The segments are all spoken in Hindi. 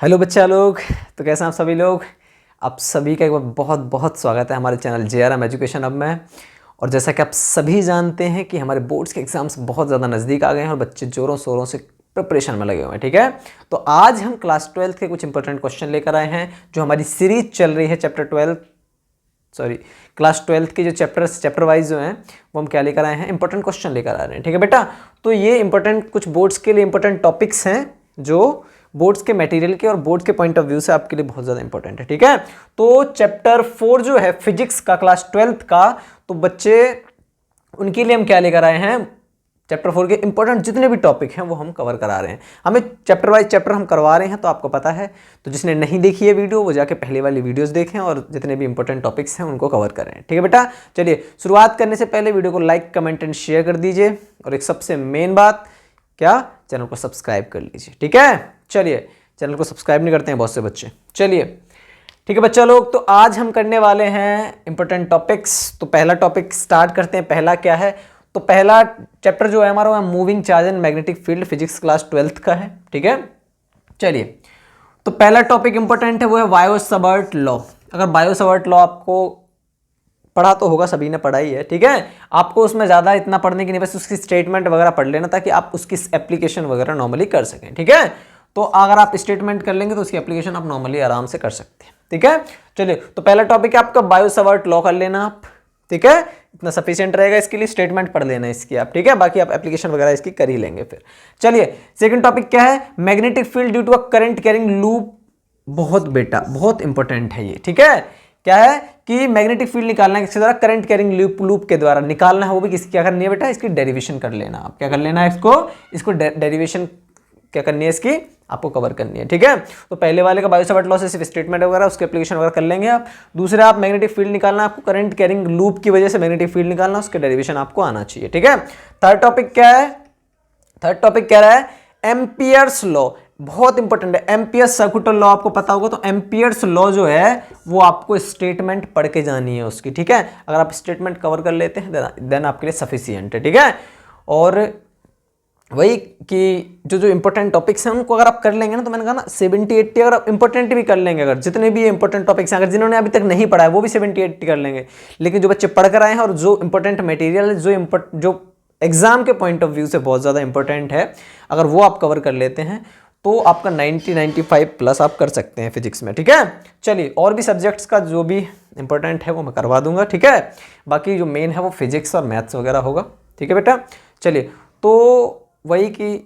हेलो बच्चा लोग। तो कैसे हैं आप सभी लोग। आप सभी का एक बार बहुत बहुत स्वागत है हमारे चैनल JRM एजुकेशन अब में। और जैसा कि आप सभी जानते हैं कि हमारे बोर्ड्स के एग्जाम्स बहुत ज़्यादा नज़दीक आ गए हैं और बच्चे ज़ोरों शोरों से प्रिपरेशन में लगे हुए हैं। ठीक है, तो आज हम क्लास 12 के कुछ इंपॉर्टेंट क्वेश्चन लेकर आए हैं। जो हमारी सीरीज चल रही है क्लास 12 के जो चैप्टर वाइज जो हैं वो हम क्या लेकर आए हैं, इंपॉर्टेंट क्वेश्चन लेकर आ रहे हैं। ठीक है बेटा, तो ये इंपॉर्टेंट कुछ बोर्ड्स के लिए इंपॉर्टेंट टॉपिक्स हैं जो बोर्ड्स के मटेरियल के और बोर्ड के पॉइंट ऑफ व्यू से आपके लिए बहुत ज़्यादा इंपॉर्टेंट है। ठीक है, तो चैप्टर 4 जो है फिजिक्स का क्लास 12 का, तो बच्चे उनके लिए हम क्या लेकर आए हैं, चैप्टर 4 के इंपॉर्टेंट जितने भी टॉपिक हैं वो हम कवर करा रहे हैं। हमें चैप्टर वाइज चैप्टर हम करवा रहे हैं, तो आपको पता है। तो जिसने नहीं देखी है वीडियो वो जाके पहले वाली वीडियोस देखें और जितने भी इंपॉर्टेंट टॉपिक्स हैं उनको कवर करें। ठीक है बेटा, चलिए शुरुआत करने से पहले वीडियो को लाइक कमेंट एंड शेयर कर दीजिए। और एक सबसे मेन बात, क्या चैनल को सब्सक्राइब कर लीजिए। ठीक है, चलिए चैनल को सब्सक्राइब नहीं करते हैं बहुत से बच्चे। चलिए ठीक है बच्चा लोग, तो आज हम करने वाले हैं इंपॉर्टेंट टॉपिक्स। तो पहला टॉपिक स्टार्ट करते हैं। पहला क्या है, तो पहला चैप्टर जो है हमारा वो moving charge and magnetic field, physics class 12 का है। ठीक है, चलिए तो पहला टॉपिक इंपॉर्टेंट है वो है बायो-सावर्ट लॉ। अगर बायो-सावर्ट लॉ आपको पढ़ा तो होगा, सभी ने पढ़ा ही है। ठीक है, आपको उसमें ज़्यादा इतना पढ़ने की नहीं, बस उसकी स्टेटमेंट वगैरह पढ़ लेना ताकि आप उसकी एप्लीकेशन वगैरह नॉर्मली कर सकें। ठीक है, तो अगर आप स्टेटमेंट कर लेंगे तो उसकी एप्लीकेशन आप नॉर्मली आराम से कर सकते हैं। ठीक है, चलिए तो पहला टॉपिक है आपका बायो-सावर्ट लॉ कर लेना आप। ठीक है, इतना सफिशिएंट रहेगा इसके लिए, स्टेटमेंट पढ़ लेना इसकी आप। ठीक है, बाकी आप एप्लीकेशन वगैरह इसकी कर ही लेंगे फिर। चलिए सेकंड टॉपिक क्या है, magnetic field due to a current carrying loop. बहुत बेटा बहुत इंपॉर्टेंट है ये। ठीक है, क्या है कि मैग्नेटिक फील्ड निकालना है किसके द्वारा, करंट कैरिंग लूप के द्वारा निकालना है। वो भी किसकी क्या करनी है बेटा, इसकी डेरिवेशन कर लेना। आप क्या कर लेना है, इसको डेरिवेशन क्या करनी है, इसकी आपको कवर करनी है। ठीक है, तो पहले वाले का बायो-सावर्ट लॉ से सिर्फ स्टेटमेंट वगैरह उसके एप्लीकेशन वगैरह कर लेंगे आप। दूसरा आप मैग्नेटिक फील्ड निकालना, आपको करंट कैरिंग लूप की वजह से मैग्नेटिक फील्ड निकालना, उसके डेरिवेशन आपको आना चाहिए। ठीक है, थर्ड टॉपिक क्या है, थर्ड टॉपिक कह रहा है एम्पियर्स लॉ। बहुत इंपॉर्टेंट है एम्पियर्स सर्कुलर लॉ, आपको पता होगा। तो एम्पियर्स लॉ जो है वो आपको स्टेटमेंट पढ़ के जानी है उसकी। ठीक है, अगर आप स्टेटमेंट कवर कर लेते हैं देन आपके लिए सफिशिएंट है। ठीक है, और वही कि जो जो इंपॉर्टेंट टॉपिक्स हैं उनको अगर आप कर लेंगे ना, तो मैंने कहा ना 70-80 अगर आप इंपॉर्टेंट भी कर लेंगे, अगर जितने भी इंपॉर्टेंट टॉपिक्स हैं, अगर जिन्होंने अभी तक नहीं पढ़ा है वो भी 70-80 कर लेंगे। लेकिन जो बच्चे पढ़ कर आए हैं और जो इंपॉर्टेंट मटेरियल है जो एग्जाम के पॉइंट ऑफ व्यू से बहुत ज़्यादा इंपॉर्टेंट है, अगर वो आप कवर कर लेते हैं तो आपका 90-95 प्लस आप कर सकते हैं फिजिक्स में। ठीक है, चलिए और भी सब्जेक्ट्स का जो भी इंपॉर्टेंट है वो मैं करवा दूंगा। ठीक है, बाकी जो मेन है वो फिजिक्स और मैथ्स वगैरह होगा। ठीक है बेटा, चलिए तो वही कि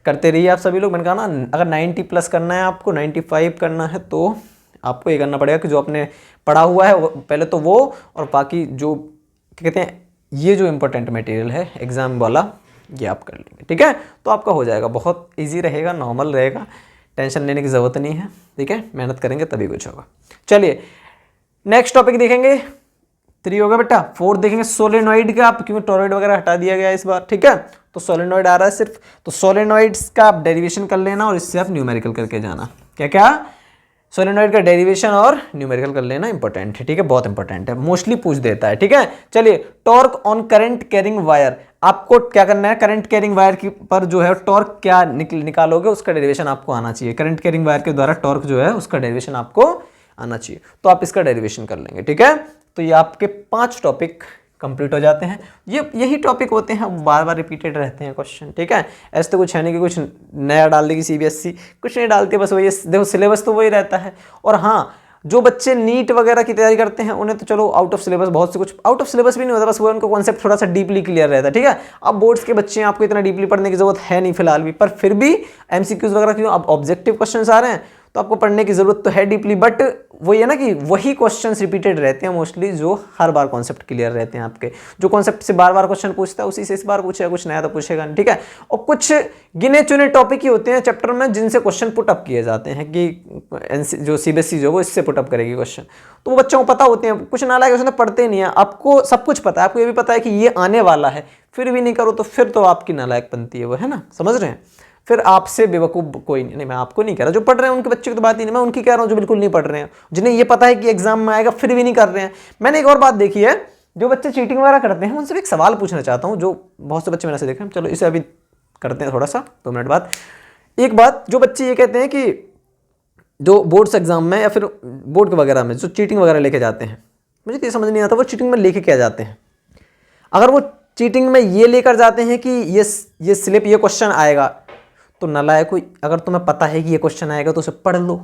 करते रहिए आप सभी लोग। मैंने कहा ना, अगर 90 प्लस करना है आपको, 95 करना है, तो आपको ये करना पड़ेगा कि जो आपने पढ़ा हुआ है पहले तो वो, और बाकी जो क्या कहते हैं ये जो इंपॉर्टेंट मटेरियल है एग्जाम वाला, ये आप कर लेंगे। ठीक है, तो आपका हो जाएगा, बहुत इजी रहेगा, नॉर्मल रहेगा, टेंशन लेने की ज़रूरत नहीं है। ठीक है, मेहनत करेंगे तभी कुछ होगा। चलिए नेक्स्ट टॉपिक देखेंगे, 3 होगा बेटा। 4 देखेंगे सोलेनॉइड का, आप क्योंकि टॉरॉइड वगैरह हटा दिया गया इस बार। ठीक है, तो सोलेनॉइड आ रहा है सिर्फ, तो सोलेनॉइड्स का आप डेरिवेशन कर लेना और इससे आप न्यूमेरिकल करके जाना। क्या क्या, सोलेनॉइड का डेरिवेशन और न्यूमेरिकल कर लेना, इंपॉर्टेंट है। ठीक है, बहुत इंपॉर्टेंट है, मोस्टली पूछ देता है। ठीक है, चलिए torque on current carrying wire, आपको क्या करना है, करंट कैरिंग वायर की पर जो है टॉर्क क्या निकालोगे उसका डेरिवेशन आपको आना चाहिए। करंट कैरिंग वायर के द्वारा टॉर्क जो है उसका डेरिवेशन आपको आना चाहिए, तो आप इसका डेरिवेशन कर लेंगे। ठीक है, तो ये आपके 5 टॉपिक कंप्लीट हो जाते हैं। यही टॉपिक होते हैं, बार बार रिपीटेड रहते हैं क्वेश्चन। ठीक है, ऐसे तो कुछ है नहीं कि कुछ नया डाल देगी CBSE, कुछ नहीं डालती, बस वही देखो सिलेबस तो वही रहता है। और हाँ, जो बच्चे नीट वगैरह की तैयारी करते हैं उन्हें तो चलो आउट ऑफ सिलेबस, बहुत से कुछ आउट ऑफ सिलेबस भी नहीं होता, बस वो उनको कॉन्सेप्ट थोड़ा सा डीपली क्लियर रहता है। ठीक है, अब बोर्ड्स के बच्चे हैं, आपको इतना डीपली पढ़ने की जरूरत है नहीं फिलहाल भी, पर फिर भी MCQs वगैरह क्यों, अब ऑब्जेक्टिव क्वेश्चन आ रहे हैं तो आपको पढ़ने की जरूरत तो है डीपली, बट वही है ना कि वही क्वेश्चंस रिपीटेड रहते हैं मोस्टली, जो हर बार कॉन्सेप्ट क्लियर रहते हैं आपके। जो कॉन्सेप्ट से बार बार क्वेश्चन पूछता है उसी से इस बार पूछेगा, कुछ नया तो पूछेगा नहीं। ठीक है, और कुछ गिने चुने टॉपिक ही होते हैं चैप्टर में जिनसे क्वेश्चन पुटअप किए जाते हैं कि जो CBSE जो वो इससे पुटअप करेगी क्वेश्चन, तो वो बच्चों को पता होते हैं। कुछ नालायक क्वेश्चन पढ़ते नहीं है, आपको सब कुछ पता है, आपको ये भी पता है कि ये आने वाला है, फिर भी नहीं करो तो फिर तो आपकी नालायक बनती है वो, है ना, समझ रहे हैं। फिर आपसे बेवकूफ़ कोई नहीं, मैं आपको नहीं कह रहा, जो पढ़ रहे हैं उनके बच्चे की तो बात ही नहीं, मैं उनकी कह रहा हूँ जो बिल्कुल नहीं पढ़ रहे हैं, जिन्हें ये पता है कि एग्जाम में आएगा फिर भी नहीं कर रहे हैं। मैंने एक और बात देखी है, जो बच्चे चीटिंग वगैरह करते हैं उनसे भी एक सवाल पूछना चाहता हूँ, जो बहुत से बच्चे मैंने से देखे हैं। चलो इसे अभी करते हैं थोड़ा सा 2 मिनट बाद। एक बात, जो बच्चे ये कहते हैं कि जो बोर्ड्स एग्जाम में या फिर बोर्ड के वगैरह में जो चीटिंग वगैरह लेके जाते हैं, मुझे तो ये समझ नहीं आता वो चीटिंग में लेके क्या जाते हैं। अगर वो चीटिंग में ये लेकर जाते हैं कि ये स्लिप ये क्वेश्चन आएगा, तो नालायक कोई, अगर तुम्हें पता है कि ये क्वेश्चन आएगा तो उसे पढ़ लो,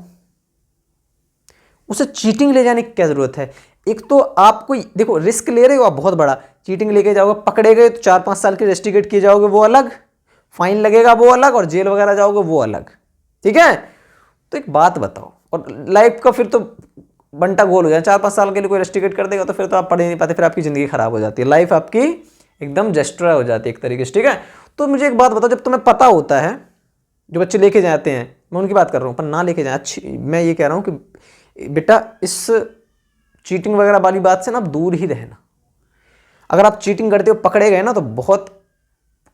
उसे चीटिंग ले जाने की क्या जरूरत है। एक तो आपको देखो रिस्क ले रहे हो आप बहुत बड़ा, चीटिंग लेके जाओगे, पकड़े गए तो 4-5 साल के रेस्ट्रिकेट किए जाओगे वो अलग, फाइन लगेगा वो अलग, और जेल वगैरह जाओगे वो अलग, ठीक है। तो एक बात बताओ, और लाइफ का फिर तो बंटा गोल हो जाए, 4-5 साल के लिए कोई रेस्ट्रिकेट कर देगा तो फिर तो आप पढ़ ही नहीं पाते, फिर आपकी ज़िंदगी खराब हो जाती है, लाइफ आपकी एकदम डिस्ट्रॉय हो जाती है एक तरीके से, ठीक है। तो मुझे एक बात बताओ, जब तुम्हें पता होता है, जो बच्चे लेके जाते हैं मैं उनकी बात कर रहा हूँ, पर ना लेके जाए, अच्छी मैं ये कह रहा हूँ कि बेटा इस चीटिंग वगैरह वाली बात से ना आप दूर ही रहना। अगर आप चीटिंग करते हो पकड़े गए ना तो बहुत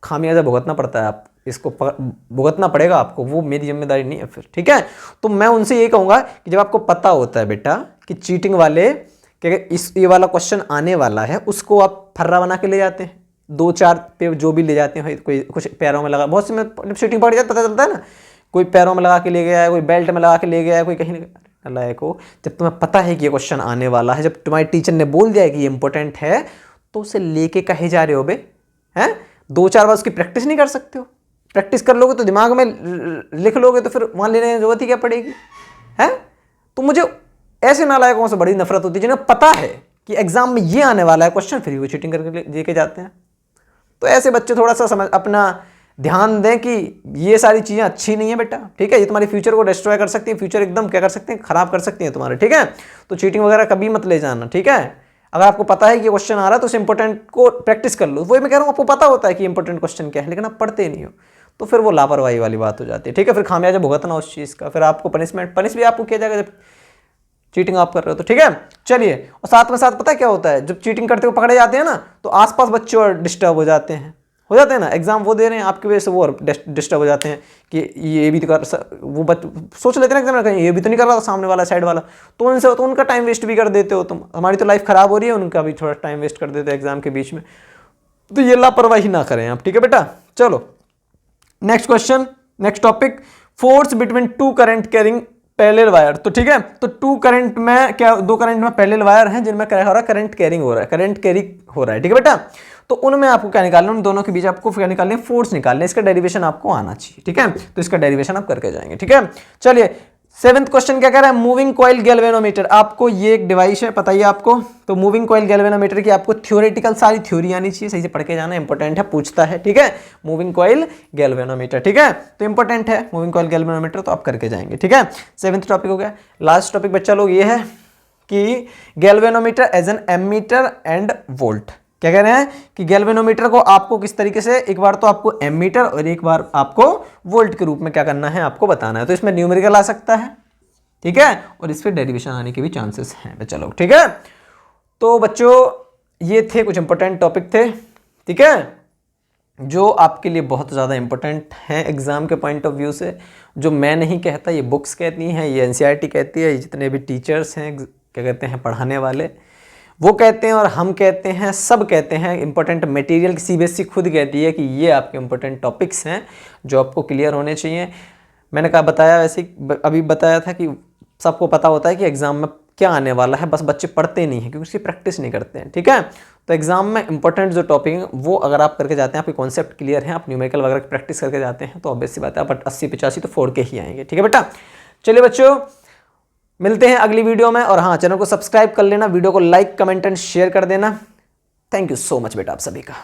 खामियाजा भुगतना पड़ता है, आप इसको भुगतना पड़ेगा आपको, वो मेरी जिम्मेदारी नहीं है फिर, ठीक है। तो मैं उनसे ये कहूँगा कि जब आपको पता होता है बेटा कि चीटिंग वाले ये वाला क्वेश्चन आने वाला है, उसको आप फर्रा बना के ले जाते हैं, 2-4 पे जो भी ले जाते हैं, कोई कुछ पैरों में लगा, बहुत से में चीटिंग पकड़ जाता पता चलता है ना, कोई पैरों में लगा के ले गया है, कोई बेल्ट में लगा के ले गया है, कोई कहीं अल्लाह को। जब तुम्हें पता है कि ये क्वेश्चन आने वाला है, जब तुम्हारे टीचर ने बोल दिया है कि ये इंपॉर्टेंट है, तो उसे लेके कहे जा रहे हो बे, हैं 2-4 बार उसकी प्रैक्टिस नहीं कर सकते हो? प्रैक्टिस कर लोगे तो दिमाग में लिख लोगे तो फिर वहाँ लेने की जरूरत ही क्या पड़ेगी, है। तो मुझे ऐसे नालायकों से बड़ी नफरत होती है जिन्हें पता है कि एग्जाम में ये आने वाला है क्वेश्चन, फिर वो चीटिंग करके लेके जाते हैं। तो ऐसे बच्चे थोड़ा सा समझ अपना ध्यान दें कि ये सारी चीज़ें अच्छी नहीं है बेटा, ठीक है। ये तुम्हारी फ्यूचर को डिस्ट्रॉय कर सकती है, फ्यूचर एकदम क्या कर सकते हैं, खराब कर सकती है तुम्हारे, ठीक है। तो चीटिंग वगैरह कभी मत ले जाना, ठीक है। अगर आपको पता है कि क्वेश्चन आ रहा है तो उस इंपॉर्टेंट को प्रैक्टिस कर लो। वही मैं कह रहा हूँ, आपको पता होता है कि इंपॉर्टेंट क्वेश्चन क्या है, लेकिन आप पढ़ते नहीं हो, तो फिर वो लापरवाही वाली बात हो जाती है, ठीक है। फिर खामियाजा भुगतना उस चीज़ का, फिर आपको पनिश भी आपको किया जाएगा जब चीटिंग आप कर रहे हो, तो ठीक है। चलिए, और साथ में साथ पता है क्या होता है, जब चीटिंग करते हुए पकड़े जाते हैं ना, तो आसपास बच्चे और डिस्टर्ब हो जाते हैं ना, एग्जाम वो दे रहे हैं आपकी वजह से, वो और डिस्टर्ब हो जाते हैं कि ये भी तो कर, वो सोच लेते हैं ना एग्जाम, ये भी तो नहीं कर रहा था सामने वाला साइड वाला, तो उनसे तो उनका टाइम वेस्ट भी कर देते हो तुम, हमारी तो लाइफ खराब हो रही है, उनका भी थोड़ा टाइम वेस्ट कर देते हैं एग्जाम के बीच में। तो ये लापरवाही ना करें आप, ठीक है बेटा। चलो next question, next topic, force between 2 current carrying parallel wire. तो ठीक है, तो 2 करंट में क्या, 2 करंट में पैरेलल वायर हैं जिनमें क्या हो रहा है, करंट कैरिंग हो रहा है, करंट कैरी हो रहा है, ठीक है बेटा। तो उनमें आपको क्या निकालना है, उन दोनों के बीच आपको क्या निकालना है, फोर्स निकालना है। इसका डेरिवेशन आपको आना चाहिए, ठीक है। तो इसका डेरिवेशन आप करके जाएंगे, ठीक है। चलिए 7th क्वेश्चन क्या कह रहा है, मूविंग कॉइल गैल्वेनोमीटर। आपको ये एक डिवाइस है, पता ही आपको। तो मूविंग कॉइल गैल्वेनोमीटर की आपको थ्योरेटिकल सारी थ्योरी आनी चाहिए, सही से पढ़ के जाना, इंपॉर्टेंट है, पूछता है, ठीक है। मूविंग कॉइल गैल्वेनोमीटर, ठीक है, तो इंपॉर्टेंट है मूविंग कॉइल गैल्वेनोमीटर, तो आप करके जाएंगे, ठीक है। 7th टॉपिक हो गया। लास्ट टॉपिक बच्चा लोग ये है कि galvanometer as an ammeter and volt. क्या कह रहे हैं कि गैल्वेनोमीटर को आपको किस तरीके से, एक बार तो आपको एमीटर और एक बार आपको वोल्ट के रूप में क्या करना है, आपको बताना है। तो इसमें न्यूमेरिकल आ सकता है, ठीक है, और इस पर डेरिवेशन आने के भी चांसेस हैं बच्चा लोग, ठीक है। तो बच्चों ये थे कुछ इंपॉर्टेंट टॉपिक थे, ठीक है, जो आपके लिए बहुत ज़्यादा इंपॉर्टेंट हैं एग्जाम के पॉइंट ऑफ व्यू से। जो मैं नहीं कहता, ये बुक्स कहती हैं, ये एनसीईआरटी कहती है, जितने भी टीचर्स हैं क्या कहते हैं पढ़ाने वाले, वो कहते हैं, और हम कहते हैं, सब कहते हैं। इंपॉर्टेंट मटेरियल सीबीएसई खुद कहती है कि ये आपके इंपॉर्टेंट टॉपिक्स हैं जो आपको क्लियर होने चाहिए। मैंने कहा बताया, वैसे अभी बताया था कि सबको पता होता है कि एग्जाम में क्या आने वाला है, बस बच्चे पढ़ते नहीं हैं क्योंकि उसकी प्रैक्टिस नहीं करते हैं, ठीक है। तो एग्जाम में इंपॉर्टेंट जो टॉपिक है वो अगर आप करके जाते हैं, आपके कॉन्सेप्ट क्लियर हैं, आप न्यूमेरिकल वगैरह की प्रैक्टिस करके जाते हैं, तो ऑब्वियस सी बात है आप 80-85 तो फोड़ के ही आएंगे, ठीक है बेटा। चलिए बच्चों, मिलते हैं अगली वीडियो में, और हाँ चैनल को सब्सक्राइब कर लेना, वीडियो को लाइक कमेंट एंड शेयर कर देना। थैंक यू सो मच बेटा आप सभी का।